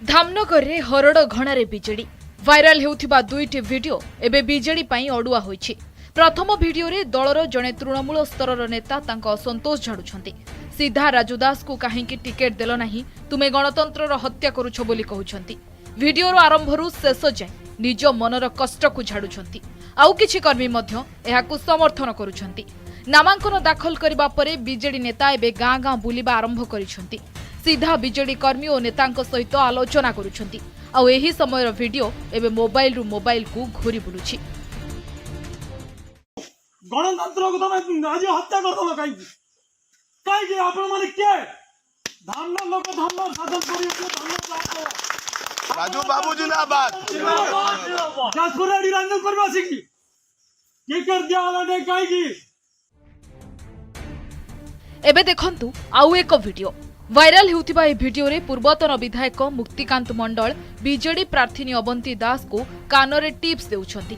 धामनगर रे हरड़ घणारे BJD viral हेउथिबा दुईटी video एबे BJD पई अडुआ होईछि। प्रथम वीडियो रे दलर जणे तृणमूल स्तरर नेता तांको असंतोष झाडुछंती। सीधा राजुदास को काहेकि टिकेट देलो नाही, तुमे गणतंत्रर हत्या करूछ बोली कहउछंती। वीडियोर आरंभरू शेष जाय निज मनर कष्ट को झाडुछंती। आउ किछि कर्मी मध्य एहाकु समर्थन करूछंती। नामांकन दाखल करबा परे बिजेडी नेता एबे गाँ गाँ बुलिबा आरंभ करिछंती। सीधा बिजेडी कर्मी और नेतांक सहित आलोचना करुछंती। आउ एही समयर वीडियो एबे मोबाइल रु मोबाइल को घूरी बुलुछि। गणतंत्र को तुम आज हत्या करदल कहीं आपण माने के धामनगर लोक धामनगर शासन करियो राजू बाबू जिंदाबाद जाजपुर रेडी रंजन करबा सिकी के कर दिया वाला ने कहीं एबे देखंतु आउ एक वीडियो वायरल हेउथिबा ए वीडियो रे पूर्वतन विधायक मुक्तिकांत मंडल बीजेडी प्रार्थी अवंती दास को कानरे टिप्स देउछंती।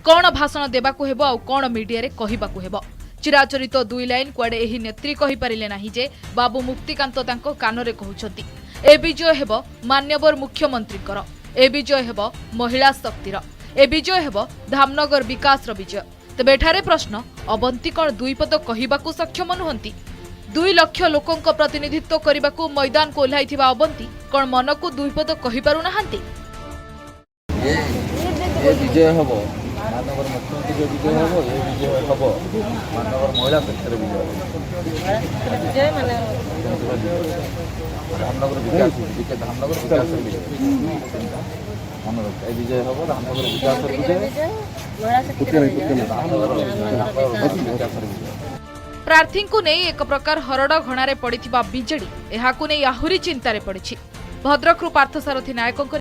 कोन भाषण देबाकू हेबो आ कोन मीडिया रे कहिबाकू हेबो। चिराचरित दुई लाइन कुआडे एही नेत्री कहि पारिले नाही जे बाबू मुक्तिकांत तांको कानरे कहउछंती। ए विजय हेबो मान्यवर मुख्यमंत्री कर, ए विजय हेबो महिला शक्तिर, ए विजय हेबो धामनगर विकास रो विजय। तबे एठारे प्रश्न, अवंती कोन दुई पद कहिबाकू सक्षम नुहंती? 2 लाख लोकों को प्रतिनिधित्व करने को मैदान को ओह्लाइथिबा अवंती कौन मन को 2 पद कहि पारु नाहंती? ये विजय हबो मानवर मुख्यमंत्री विजय हबो, ये विजय हबो मानवर महिला क्षेत्र विजय माने धामनगर विकास धामनगर विकास मन रख विजय हबो धामनगर विकास विजय। प्रार्थी को नहीं एक प्रकार हरड़ घणारे पड़िथिबा बीजेडी एहाकु नहीं आहुरी चिंतारे पड़िछि। भद्रकरू पार्थसारथी नायक